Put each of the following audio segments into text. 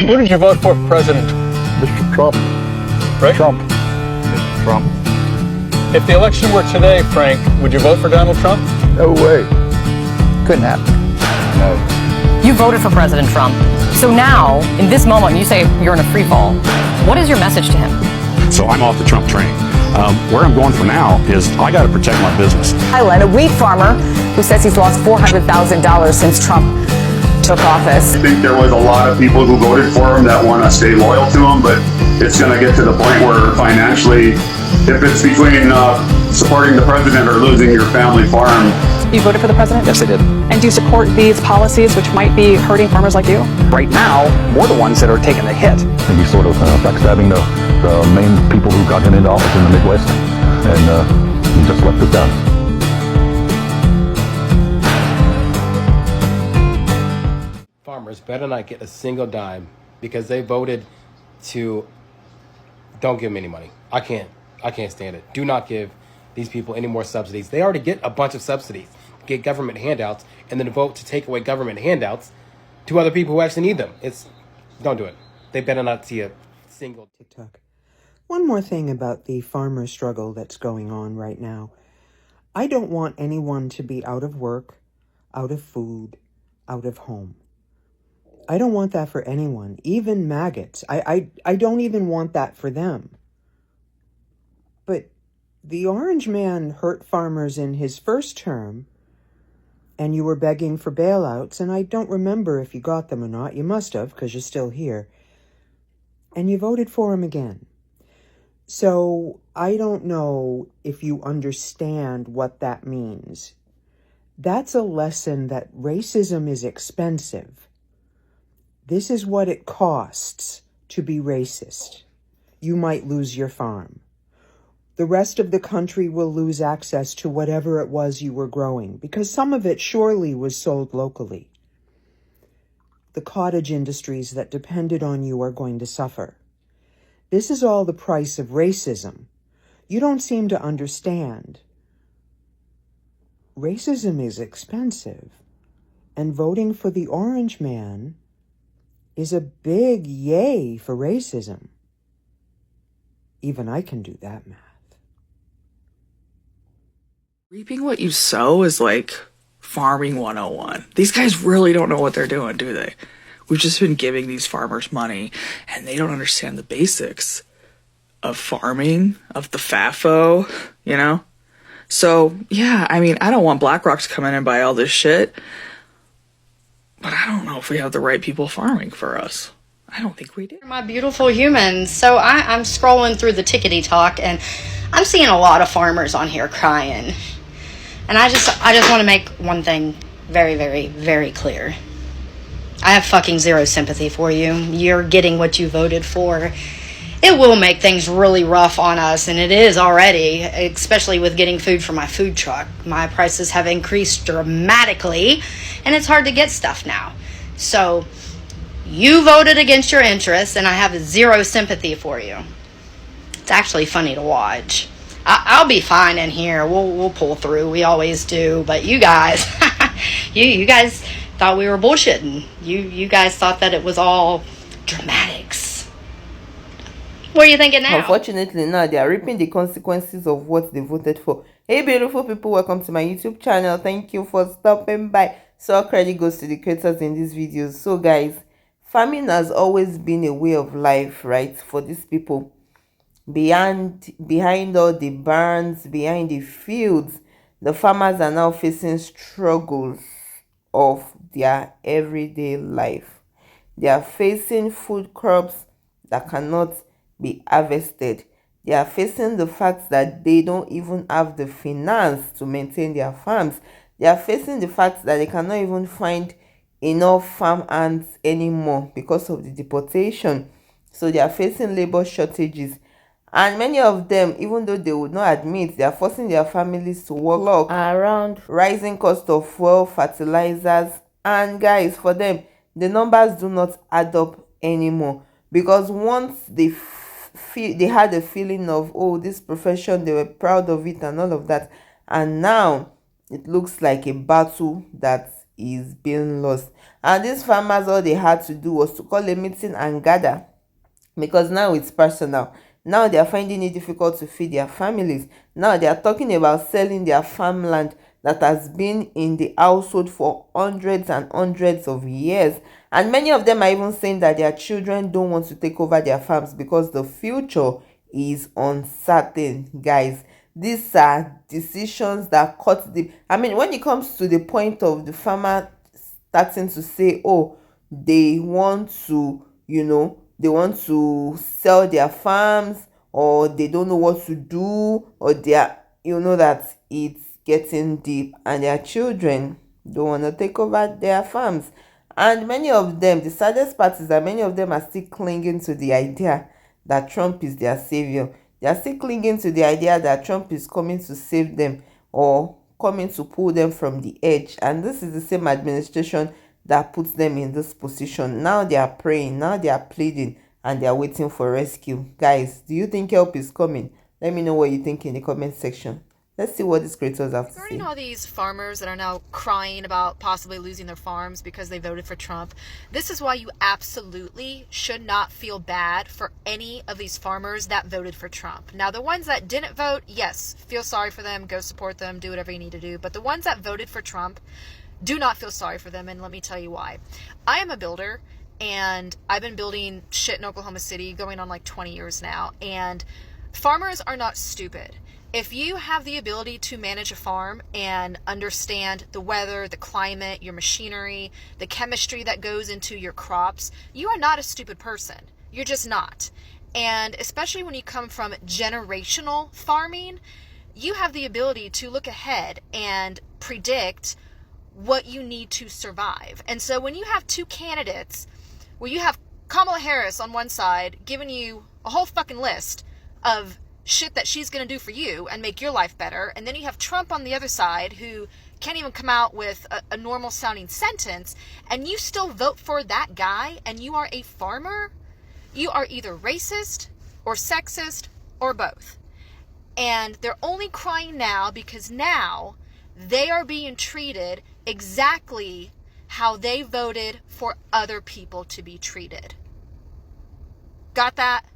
Who did you vote for president? Mr. Trump. Right? Trump. Mr. Trump. If the election were today, Frank, would you vote for Donald Trump? No way. Couldn't happen. No. You voted for President Trump. So now, in this moment, you say you're in a free fall. What is your message to him? So I'm off the Trump train. Where I'm going from now is I got to protect my business. Thailand, a wheat farmer who says he's lost $400,000 since Trump took office. I think there was a lot of people who voted for him that want to stay loyal to him, but it's going to get to the point where financially, if it's between supporting the president or losing your family farm. You voted for the president? Yes, I did. And do you support these policies which might be hurting farmers like you? Right now, we're the ones that are taking the hit. And he's sort of backstabbing the main people who got him into office in the Midwest, and he just left us down. Farmers better not get a single dime because they voted to. Don't give them any money. I can't stand it. Do not give these people any more subsidies. They already get a bunch of subsidies, get government handouts, and then vote to take away government handouts to other people who actually need them. Don't do it. They better not see a single TikTok. One more thing about the farmer struggle that's going on right now. I don't want anyone to be out of work, out of food, out of home. I don't want that for anyone, even maggots. I don't even want that for them. But the Orange Man hurt farmers in his first term, and you were begging for bailouts, and I don't remember if you got them or not. You must have, because you're still here. And you voted for him again. So I don't know if you understand what that means. That's a lesson that racism is expensive. This is what it costs to be racist. You might lose your farm. The rest of the country will lose access to whatever it was you were growing, because some of it surely was sold locally. The cottage industries that depended on you are going to suffer. This is all the price of racism. You don't seem to understand. Racism is expensive, and voting for the Orange Man is a big yay for racism. Even I can do that math. Reaping what you sow is like farming 101. These guys really don't know what they're doing, do they? We've just been giving these farmers money, and they don't understand the basics of farming, of the FAFO, you know? So, yeah, I mean, I don't want BlackRock to come in and buy all this shit, but I don't know if we have the right people farming for us. I don't think we do. My beautiful humans. So I'm scrolling through the tickety talk, and I'm seeing a lot of farmers on here crying. And I just want to make one thing very, very, very clear. I have fucking zero sympathy for you. You're getting what you voted for. It will make things really rough on us, and it is already, especially with getting food for my food truck. My prices have increased dramatically, and it's hard to get stuff now. So you voted against your interests, and I have zero sympathy for you. It's actually funny to watch. I'll be fine in here. We'll pull through. We always do. But you guys, you guys thought we were bullshitting. You guys thought that it was all dramatics. What are you thinking now? Unfortunately, now they are reaping the consequences of what they voted for. Hey, beautiful people, welcome to my YouTube channel. Thank you for stopping by. So all credit goes to the creators in these videos. So guys, farming has always been a way of life, right, for these people. Behind all the barns, behind the fields, the farmers are now facing struggles of their everyday life. They are facing food crops that cannot be harvested. They are facing the fact that they don't even have the finance to maintain their farms. They are facing the fact that they cannot even find enough farm hands anymore because of the deportation. So they are facing labor shortages. And many of them, even though they would not admit, they are forcing their families to work around rising cost of fuel, fertilizers. And guys, for them, the numbers do not add up anymore. Because once they had a feeling of, oh, this profession, they were proud of it and all of that. And now it looks like a battle that is being lost. And these farmers, all they had to do was to call a meeting and gather, because now it's personal. Now they are finding it difficult to feed their families. Now they are talking about selling their farmland that has been in the household for hundreds and hundreds of years. And many of them are even saying that their children don't want to take over their farms because the future is uncertain. Guys, these are decisions that cut the, I mean, when it comes to the point of the farmer starting to say, oh, they want to, they want to sell their farms, or they don't know what to do, or they are, that it's getting deep, and their children don't want to take over their farms. And many of them, the saddest part is that many of them are still clinging to the idea that Trump is their savior. They are still clinging to the idea that Trump is coming to save them or coming to pull them from the edge. And this is the same administration that puts them in this position. Now they are praying, now they are pleading, and they are waiting for rescue. Guys, do you think help is coming? Let me know what you think in the comment section. Let's see what these creators have to say. Regarding all these farmers that are now crying about possibly losing their farms because they voted for Trump, this is why you absolutely should not feel bad for any of these farmers that voted for Trump. Now, the ones that didn't vote, yes, feel sorry for them, go support them, do whatever you need to do. But the ones that voted for Trump, do not feel sorry for them, and let me tell you why. I am a builder, and I've been building shit in Oklahoma City going on like 20 years now, and farmers are not stupid. If you have the ability to manage a farm and understand the weather, the climate, your machinery, the chemistry that goes into your crops, you are not a stupid person. You're just not. And especially when you come from generational farming, you have the ability to look ahead and predict what you need to survive. And so when you have two candidates where you have Kamala Harris on one side giving you a whole fucking list of shit that she's going to do for you and make your life better, and then you have Trump on the other side who can't even come out with a normal sounding sentence, and you still vote for that guy, and you are a farmer, you are either racist or sexist or both. And they're only crying now because now they are being treated exactly how they voted for other people to be treated. Got that?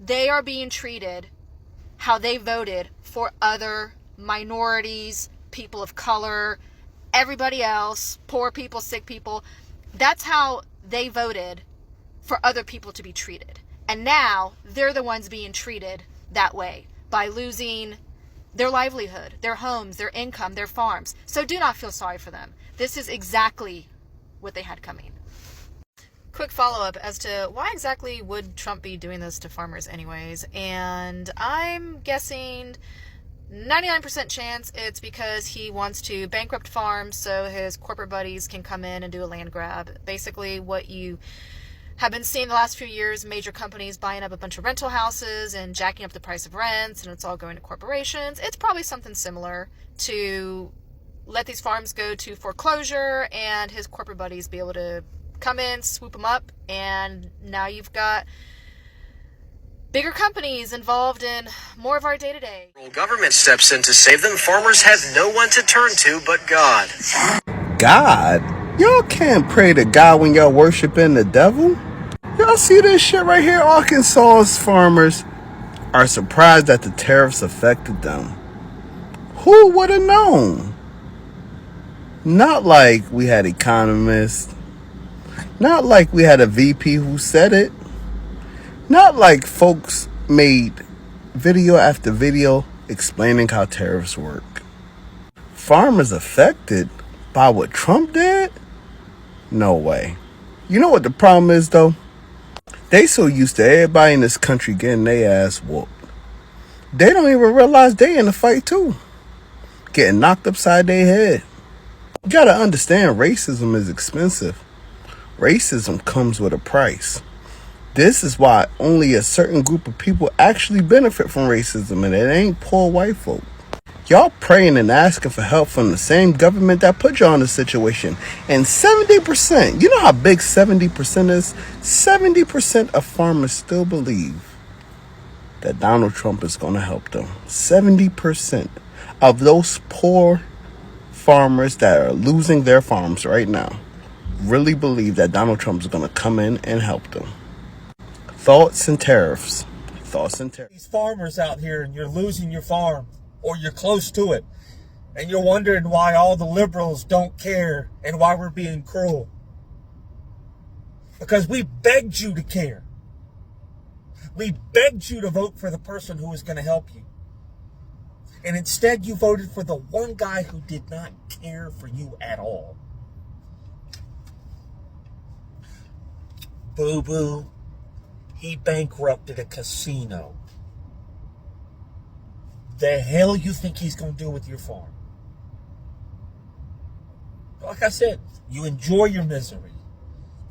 They are being treated how they voted for other minorities, people of color, everybody else, poor people, sick people. That's how they voted for other people to be treated. And now they're the ones being treated that way by losing their livelihood, their homes, their income, their farms. So do not feel sorry for them. This is exactly what they had coming. Quick follow-up as to why exactly would Trump be doing this to farmers anyways, and I'm guessing 99% chance it's because he wants to bankrupt farms so his corporate buddies can come in and do a land grab. Basically what you have been seeing the last few years, major companies buying up a bunch of rental houses and jacking up the price of rents, and it's all going to corporations. It's probably something similar to let these farms go to foreclosure and his corporate buddies be able to come in, swoop them up, and now you've got bigger companies involved in more of our day-to-day. Government steps in to save them. Farmers have no one to turn to but God. God? Y'all can't pray to God when y'all worshiping the devil? Y'all see this shit right here? Arkansas's farmers are surprised that the tariffs affected them. Who would have known? Not like we had economists. Not like we had a VP who said it. Not like folks made video after video explaining how tariffs work. Farmers affected by what Trump did? No way. You know what the problem is though? They so used to everybody in this country getting their ass whooped. They don't even realize they in the fight too. Getting knocked upside their head. You gotta understand racism is expensive. Racism comes with a price. This is why only a certain group of people actually benefit from racism, and it ain't poor white folk. Y'all praying and asking for help from the same government that put y'all in this situation. And 70%, you know how big 70% is? 70% of farmers still believe that Donald Trump is going to help them. 70% of those poor farmers that are losing their farms right now really believe that Donald Trump is going to come in and help them? Thoughts and tariffs. Thoughts and tariffs. These farmers out here, and you're losing your farm, or you're close to it, and you're wondering why all the liberals don't care and why we're being cruel. Because we begged you to care. We begged you to vote for the person who was going to help you. And instead you voted for the one guy who did not care for you at all. Boo-boo. He bankrupted a casino. The hell you think he's going to do with your farm? Like I said, you enjoy your misery.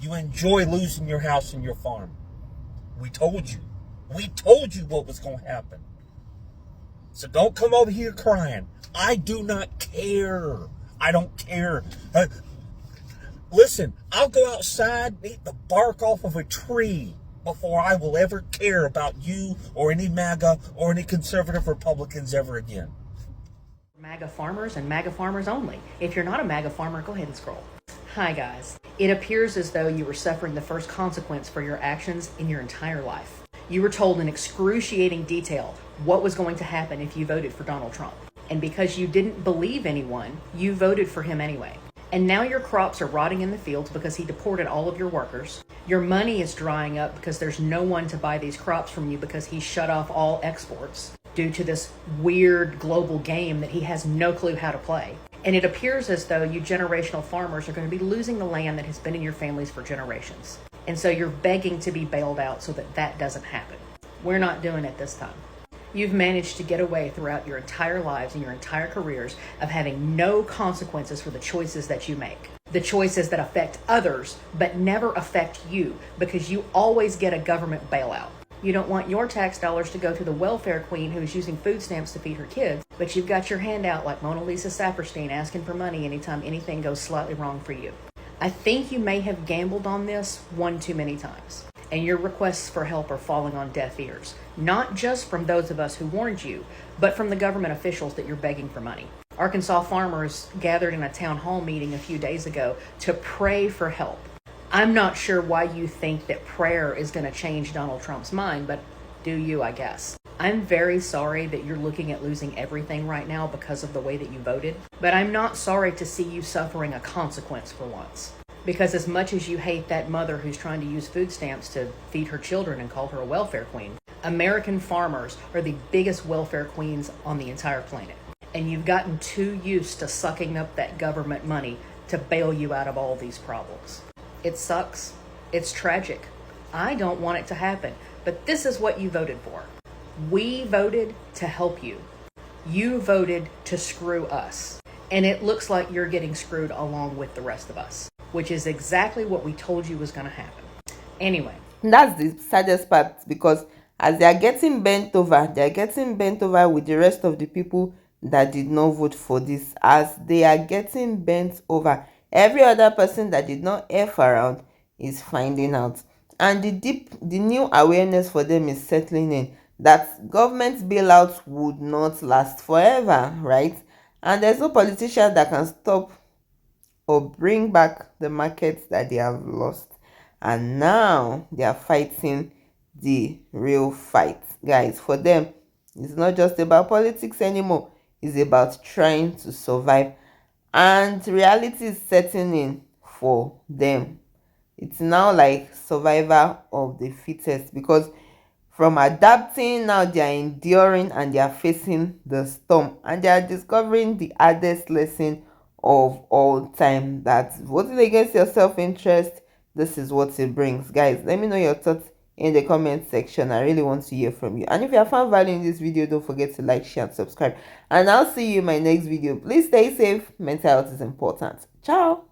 You enjoy losing your house and your farm. We told you. We told you what was going to happen. So don't come over here crying. I do not care. I don't care. Listen, I'll go outside and eat the bark off of a tree before I will ever care about you or any MAGA or any conservative Republicans ever again. MAGA farmers and MAGA farmers only. If you're not a MAGA farmer, go ahead and scroll. Hi guys. It appears as though you were suffering the first consequence for your actions in your entire life. You were told in excruciating detail what was going to happen if you voted for Donald Trump. And because you didn't believe anyone, you voted for him anyway. And now your crops are rotting in the fields because he deported all of your workers. Your money is drying up because there's no one to buy these crops from you because he shut off all exports due to this weird global game that he has no clue how to play. And it appears as though you generational farmers are going to be losing the land that has been in your families for generations. And so you're begging to be bailed out so that that doesn't happen. We're not doing it this time. You've managed to get away throughout your entire lives and your entire careers of having no consequences for the choices that you make. The choices that affect others, but never affect you because you always get a government bailout. You don't want your tax dollars to go to the welfare queen who's using food stamps to feed her kids, but you've got your hand out like Mona Lisa Saperstein asking for money anytime anything goes slightly wrong for you. I think you may have gambled on this one too many times, and your requests for help are falling on deaf ears, not just from those of us who warned you, but from the government officials that you're begging for money. Arkansas farmers gathered in a town hall meeting a few days ago to pray for help. I'm not sure why you think that prayer is going to change Donald Trump's mind, but do you, I guess. I'm very sorry that you're looking at losing everything right now because of the way that you voted, but I'm not sorry to see you suffering a consequence for once. Because as much as you hate that mother who's trying to use food stamps to feed her children and call her a welfare queen, American farmers are the biggest welfare queens on the entire planet. And you've gotten too used to sucking up that government money to bail you out of all these problems. It sucks. It's tragic. I don't want it to happen, but this is what you voted for. We voted to help you. You voted to screw us. And it looks like you're getting screwed along with the rest of us, which is exactly what we told you was going to happen. Anyway. That's the saddest part, because as they are getting bent over with the rest of the people that did not vote for this. As they are getting bent over, every other person that did not F around is finding out. And the new awareness for them is settling in that government bailouts would not last forever, right? And there's no politician that can stop or bring back the markets that they have lost. And now they are fighting the real fight. Guys, for them, it's not just about politics anymore. It's about trying to survive. And reality is setting in for them. It's now like survivor of the fittest, because from adapting, now they are enduring and they are facing the storm, and they are discovering the hardest lesson of all time, that voting against your self-interest, this is what it brings. Guys, let me know your thoughts in the comment section. I really want to hear from you. And if you have found value in this video, don't forget to like, share and subscribe, and I'll see you in my next video. Please stay safe. Mental health is important. Ciao.